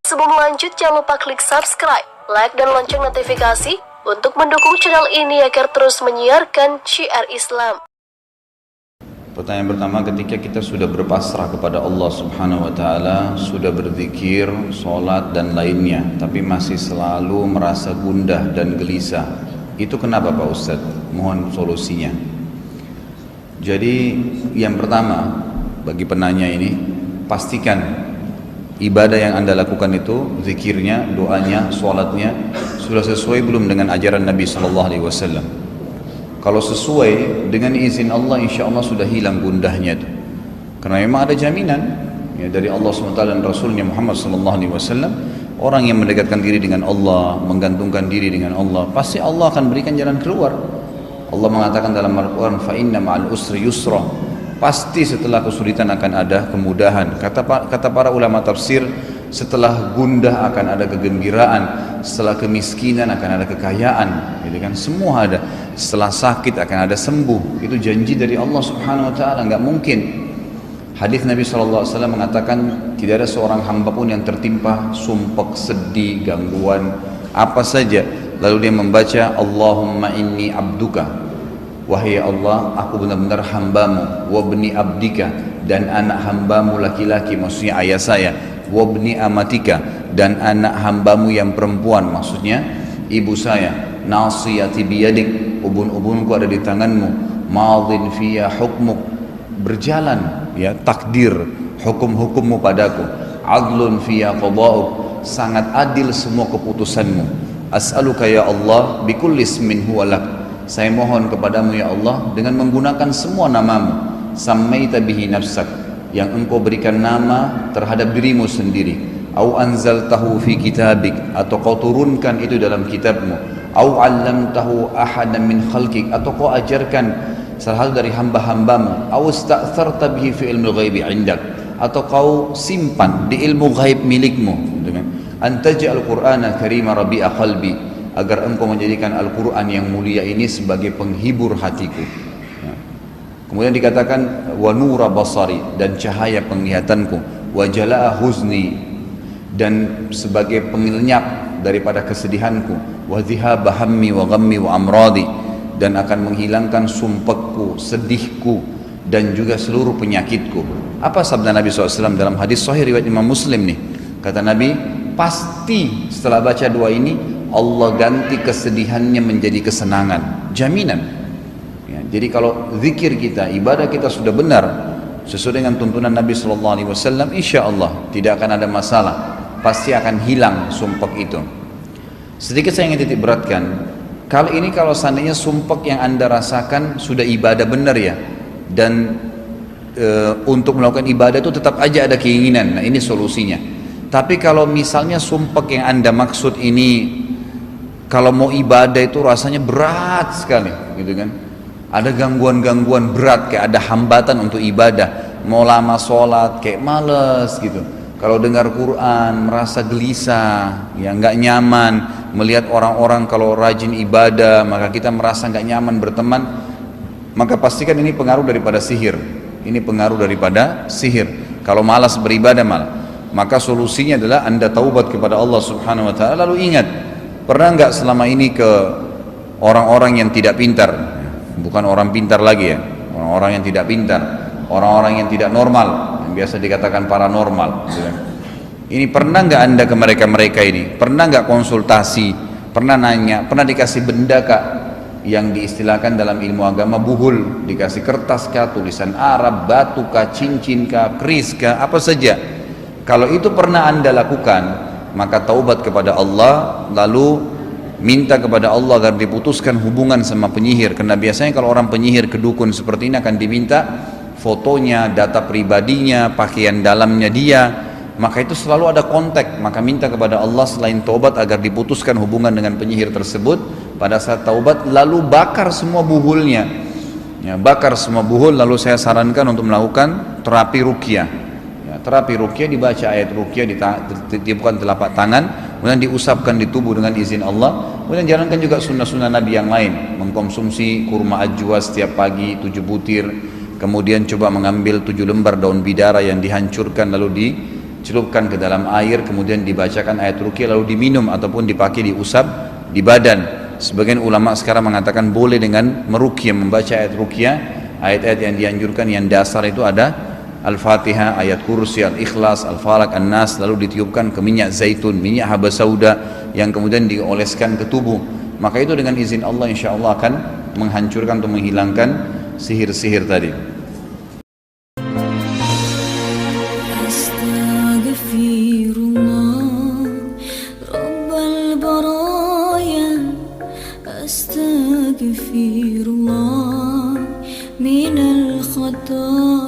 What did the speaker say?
Sebelum lanjut, jangan lupa klik subscribe, like, dan lonceng notifikasi untuk mendukung channel ini agar terus menyiarkan syiar Islam. Pertanyaan pertama, ketika kita sudah berpasrah kepada Allah Subhanahu wa Ta'ala, sudah berzikir, sholat, dan lainnya, tapi masih selalu merasa gundah dan gelisah, itu kenapa Pak Ustadz? Mohon solusinya. Jadi yang pertama, bagi penanya ini, pastikan ibadah yang Anda lakukan itu, zikirnya, doanya, sholatnya, sudah sesuai belum dengan ajaran Nabi SAW. Kalau sesuai dengan izin Allah, insya Allah sudah hilang gundahnya itu. Karena memang ada jaminan ya, dari Allah SWT dan Rasulnya Muhammad SAW. Orang yang mendekatkan diri dengan Allah, menggantungkan diri dengan Allah, pasti Allah akan berikan jalan keluar. Allah mengatakan dalam Al-Quran, fa inna ma'al usri yusra. Pasti setelah kesulitan akan ada kemudahan. Kata para ulama tafsir, setelah gundah akan ada kegembiraan, setelah kemiskinan akan ada kekayaan, gitu kan? Semua ada. Setelah sakit akan ada sembuh. Itu janji dari Allah Subhanahu wa Ta'ala, nggak mungkin. Hadis Nabi SAW mengatakan tidak ada seorang hamba pun yang tertimpa sumpek, sedih, gangguan apa saja, lalu dia membaca Allahumma inni abduka, wahai Allah, aku benar-benar hambamu, wabni abdika, dan anak hambamu laki-laki, maksudnya ayah saya, wabni amatika, dan anak hambamu yang perempuan, maksudnya ibu saya, nasiyati biyadik, ubun-ubunku ada di tanganmu, madhin fiya hukmuk, berjalan ya takdir hukum-hukummu padaku, adlun fiya qada'uk, sangat adil semua keputusanmu, as'aluka ya Allah bikulli ismin huwa lak, saya mohon kepadamu ya Allah dengan menggunakan semua namamu, sammaita bihi nafsak, yang engkau berikan nama terhadap dirimu sendiri, au anzaltahu fi kitabik, atau kau turunkan itu dalam kitabmu, au 'allamtahu ahadan min khalqik, atau kau ajarkan salah satu dari hamba-hambamu, au ista'tharta bihi fi ilmi ghaibi 'indak, atau kau simpan di ilmu ghaib milikmu, dengan antaj'al qur'ana karima rabi'a qalbi, agar engkau menjadikan Al-Quran yang mulia ini sebagai penghibur hatiku. Kemudian dikatakan wa nura basari, dan cahaya penglihatanku, wa jala'a huzni, dan sebagai pengelenyap daripada kesedihanku, wa dhihaba hammi wa ghammi wa amradi, dan akan menghilangkan sumpekku, sedihku, dan juga seluruh penyakitku. Apa sabda Nabi SAW dalam hadis sahih riwayat Imam Muslim nih? Kata Nabi, pasti setelah baca doa ini Allah ganti kesedihannya menjadi kesenangan, jaminan. Ya, jadi kalau zikir kita, ibadah kita sudah benar sesuai dengan tuntunan Nabi SAW, insya Allah tidak akan ada masalah, pasti akan hilang sumpek itu. Sedikit saya ingin titik beratkan, kalau seandainya sumpek yang Anda rasakan sudah ibadah benar ya, dan untuk melakukan ibadah itu tetap aja ada keinginan, nah ini solusinya. Tapi kalau misalnya sumpek yang Anda maksud ini, kalau mau ibadah itu rasanya berat sekali, gitu kan? Ada gangguan-gangguan berat, kayak ada hambatan untuk ibadah. Mau lama sholat kayak males gitu. Kalau dengar Quran merasa gelisah, ya nggak nyaman. Melihat orang-orang kalau rajin ibadah, maka kita merasa nggak nyaman berteman. Maka pastikan ini pengaruh daripada sihir. Ini pengaruh daripada sihir. Kalau malas beribadah malah. Maka solusinya adalah Anda taubat kepada Allah Subhanahu wa Ta'ala. Lalu ingat, pernah nggak selama ini ke orang-orang yang tidak pintar, bukan orang pintar lagi ya, orang-orang yang tidak pintar, orang-orang yang tidak normal, yang biasa dikatakan paranormal, ini pernah nggak Anda ke mereka-mereka ini? Pernah nggak konsultasi? Pernah nanya? Pernah dikasih benda kah? Yang diistilahkan dalam ilmu agama buhul, dikasih kertas kah, tulisan Arab, batu kah, cincin kah, keris kah, apa saja. Kalau itu pernah Anda lakukan, maka taubat kepada Allah, lalu minta kepada Allah agar diputuskan hubungan sama penyihir. Karena biasanya kalau orang penyihir ke dukun seperti ini akan diminta fotonya, data pribadinya, pakaian dalamnya dia, maka itu selalu ada kontak. Maka minta kepada Allah selain taubat agar diputuskan hubungan dengan penyihir tersebut. Pada saat taubat lalu bakar semua buhulnya ya, bakar semua buhul, lalu saya sarankan untuk melakukan terapi ruqyah. Terapi ruqyah, dibaca ayat ruqyah, ditiupkan telapak tangan, kemudian diusapkan di tubuh dengan izin Allah. Kemudian jalankan juga sunnah-sunnah Nabi yang lain, mengkonsumsi kurma ajwa setiap pagi 7 butir, kemudian coba mengambil 7 lembar daun bidara yang dihancurkan lalu dicelupkan ke dalam air, kemudian dibacakan ayat ruqyah lalu diminum ataupun dipakai diusap di badan. Sebagian ulama sekarang mengatakan boleh dengan meruqyah, membaca ayat ruqyah. Ayat-ayat yang dianjurkan yang dasar itu ada Al-Fatihah, ayat kursi, Al-Ikhlas, Al-Falaq, An-Nas, lalu ditiupkan ke minyak zaitun, minyak haba sauda yang kemudian dioleskan ke tubuh. Maka itu dengan izin Allah insya Allah akan menghancurkan atau menghilangkan sihir-sihir tadi. Astaghfirullah Rabbal baraya Astaghfirullah minal khata